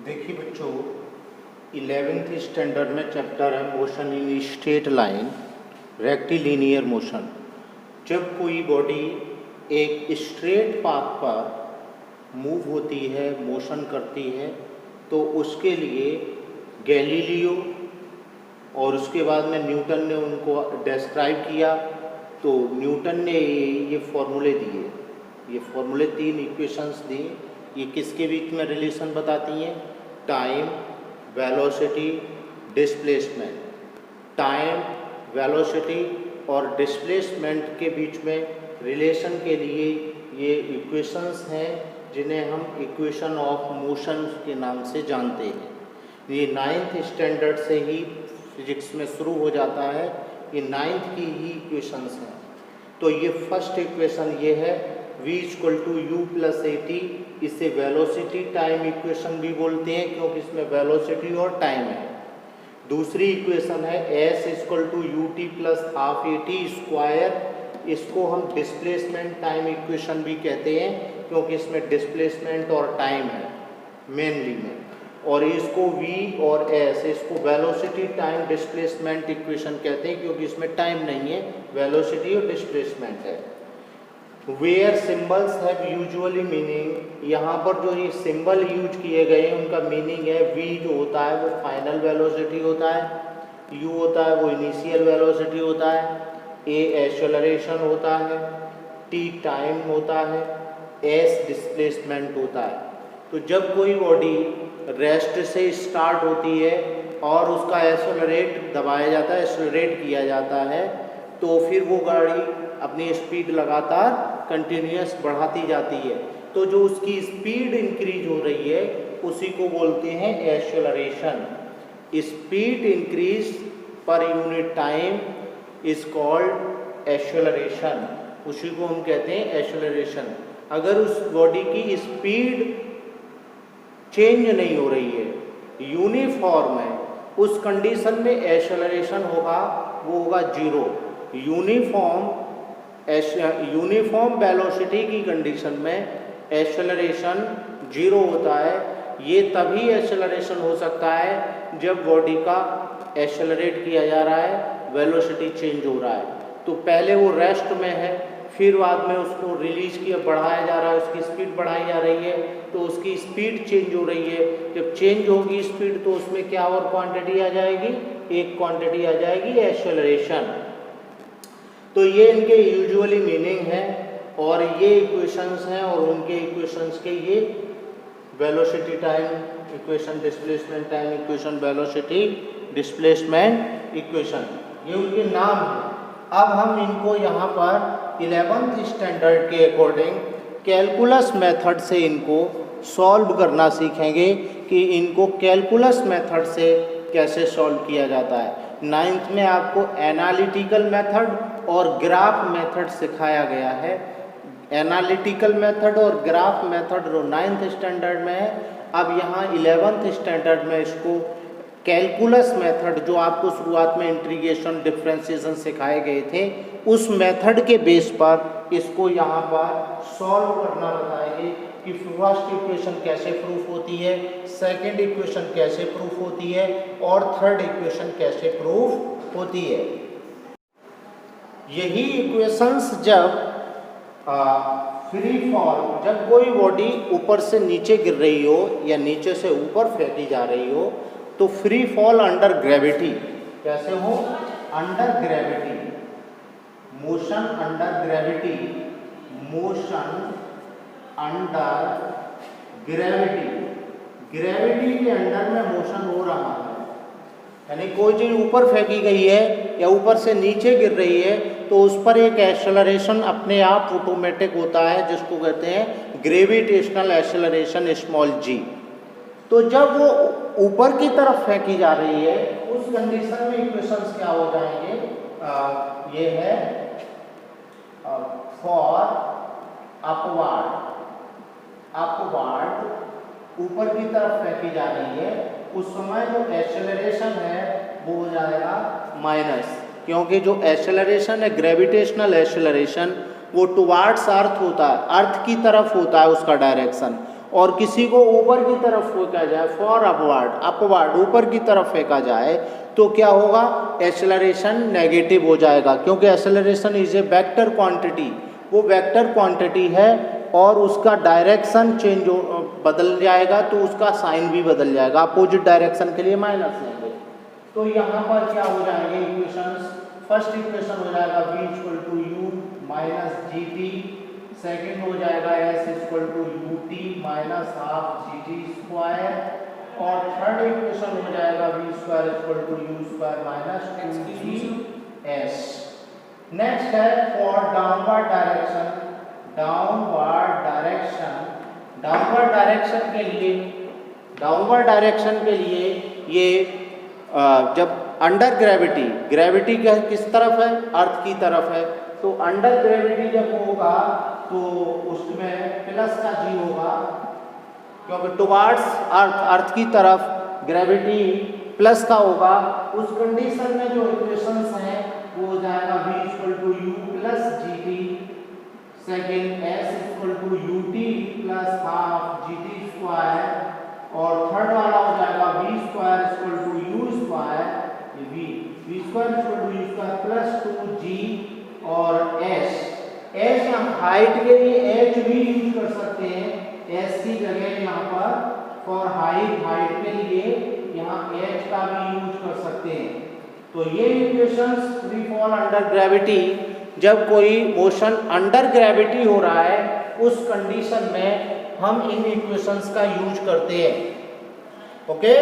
देखिए बच्चों, 11th standard में चैप्टर है motion in straight line rectilinear motion. जब कोई बॉडी एक स्ट्रेट पाथ पर मूव होती है, मोशन करती है, तो उसके लिए गैलीलियो और उसके बाद में न्यूटन ने उनको डिस्क्राइब किया। तो न्यूटन ने ये फॉर्मूले दिए, ये फॉर्मूले 3 इक्वेशंस दी। ये किसके बीच में रिलेशन बताती हैं? Time, velocity, displacement. Time, velocity और डिस्प्लेसमेंट के बीच में रिलेशन के लिए ये इक्वेशंस हैं जिन्हें हम इक्वेशन ऑफ मोशन के नाम से जानते हैं। ये 9th स्टैंडर्ड से ही फिजिक्स में शुरू हो जाता है, ये 9th की ही इक्वेशंस हैं। तो ये फर्स्ट इक्वेशन ये है v = u + at। इसे वेलोसिटी टाइम इक्वेशन भी बोलते हैं क्योंकि इसमें वेलोसिटी और टाइम है। दूसरी इक्वेशन है s = ut + ½ at²। इसको हम डिस्प्लेसमेंट टाइम इक्वेशन भी कहते हैं क्योंकि इसमें डिस्प्लेसमेंट और टाइम है मेनली में। और इसको v और s, इसको वेलोसिटी टाइम डिस्प्लेसमेंट इक्वेशन कहते हैं क्योंकि इसमें टाइम नहीं है, वेलोसिटी और डिस्प्लेसमेंट है। Where symbols have usually meaning, यहाँ पर जो ये सिंबल यूज किए गए हैं उनका मीनिंग है v जो होता है वो फाइनल वेलोसिटी होता है, u होता है वो इनिशियल वेलोसिटी होता है, a एक्सेलरेशन होता है, t टाइम होता है, s डिस्प्लेसमेंट होता है। तो जब कोई बॉडी रेस्ट से स्टार्ट होती है और उसका एक्सेलरेट दबाया जाता है, एक्सेलरेट किया जाता है, तो फिर वो गाड़ी अपनी स्पीड लगातार कंटिन्यूअस बढ़ाती जाती है। तो जो उसकी स्पीड इंक्रीज हो रही है उसी को बोलते हैं acceleration. Speed increase per unit time is called acceleration, उसी को हम कहते हैं एक्सेलरेशन। अगर उस बॉडी की स्पीड चेंज नहीं हो रही है, यूनिफॉर्म है, उस कंडीशन में एक्सेलरेशन होगा वो होगा 0। यूनिफॉर्म वेलोसिटी की कंडीशन में एक्सेलरेशन 0 होता है। ये तभी एक्सेलरेशन हो सकता है जब बॉडी का एक्सेलरेट किया जा रहा है, वेलोसिटी चेंज हो रहा है। तो पहले वो रेस्ट में है, फिर बाद में उसको रिलीज किया, बढ़ाया जा रहा है, उसकी स्पीड बढ़ाई जा रही है, तो उसकी स्पीड चेंज हो रही है। जब चेंज होगी स्पीड तो उसमें क्या और क्वांटिटी आ जाएगी? एक क्वांटिटी आ जाएगी एक्सेलरेशन। तो ये इनके यूजुअली मीनिंग है और ये इक्वेशंस हैं और उनके इक्वेशंस के ये velocity time equation, displacement time equation, velocity displacement equation, ये उनके नाम हैं। अब हम इनको यहाँ पर 11th स्टैंडर्ड के अकॉर्डिंग कैलकुलस मेथड से इनको सॉल्व करना सीखेंगे कि इनको कैलकुलस मेथड से कैसे सॉल्व किया जाता है। 9th में आपको एनालिटिकल मेथड और ग्राफ मेथड सिखाया गया है। एनालिटिकल मेथड और ग्राफ मेथड जो 9th स्टैंडर्ड में है, अब यहाँ 11th स्टैंडर्ड में इसको कैलकुलस मेथड, जो आपको शुरुआत में इंटीग्रेशन, डिफरेंशिएशन सिखाए गए थे, उस मेथड के बेस पर इसको यहाँ पर सॉल्व करना बताएंगे कि फर्स्ट इक्वेशन कैसे प्रूफ होती है, सेकंड इक्वेशन कैसे प्रूफ होती है और थर्ड इक्वेशन कैसे प्रूफ होती है। यही इक्वेशंस जब फ्री फॉल, जब कोई बॉडी ऊपर से नीचे गिर रही हो या नीचे से ऊपर फेंकी जा रही हो, तो फ्री फॉल अंडर ग्रेविटी कैसे हो? Under gravity, motion under gravity, motion under gravity, gravity के अंडर में मोशन हो रहा है। यानी कोई चीज ऊपर फेंकी गई है या ऊपर से नीचे गिर रही है तो उस पर एक एक्सेलरेशन अपने आप ऑटोमेटिक होता है जिसको कहते हैं ग्रेविटेशनल एक्सेलरेशन स्मॉल g। तो जब वो ऊपर की तरफ फेंकी जा रही है उस कंडीशन में इक्वेशंस क्या हो जाएंगे? ये है फॉर अपवार्ड, ऊपर की तरफ फेंकी जा रही है उस समय जो एक्सेलरेशन है वो हो जाएगा माइनस, क्योंकि जो एक्सेलरेशन है ग्रेविटेशनल एक्सेलरेशन वो टुवार्ड्स अर्थ होता है, अर्थ की तरफ होता है उसका डायरेक्शन, और किसी को ऊपर की तरफ फेंका जाए, फॉर अपवर्ड ऊपर की तरफ फेंका जाए, तो क्या होगा, एक्सेलरेशन नेगेटिव हो जाएगा, क्योंकि acceleration is a vector quantity, वो वेक्टर क्वांटिटी है और उसका डायरेक्शन चेंज बदल जाएगा, तो उसका साइन भी बदल जाएगा, अपोजिट डायरेक्शन के लिए माइनस लेंगे। तो यहाँ पर क्या हो जाएंगे इक्वेशंस, फर्स्ट इक्वेशन हो जाएगा v equal to u minus g t, second हो जाएगा s equal to u t minus half g t square, और थर्ड इक्वेशन हो जाएगा v square equal to u square minus two g s. Next है for downward direction, downward direction के लिए ये जब अंडर ग्रेविटी किस तरफ है, अर्थ की तरफ है, तो अंडर ग्रेविटी जब होगा तो उसमें प्लस का जी होगा, क्योंकि टुवार्ड्स अर्थ की तरफ ग्रेविटी प्लस का होगा। उस कंडीशन में जो इक्वेशंस हैं वो हो जाएगा v equal to u plus g t, second s equal to u t plus half g t square, और थर्ड वाला हो जाएगा v square equal to u square, v square equal to u square plus two g, और s height के लिए h भी use कर सकते हैं, s की जगह यहाँ पर फॉर हाइट के लिए यहाँ h का भी यूज कर सकते हैं। तो ये equations free fall under gravity, जब कोई मोशन अंडर ग्रेविटी हो रहा है उस कंडीशन में हम इन इक्वेशंस का यूज करते हैं। ओके।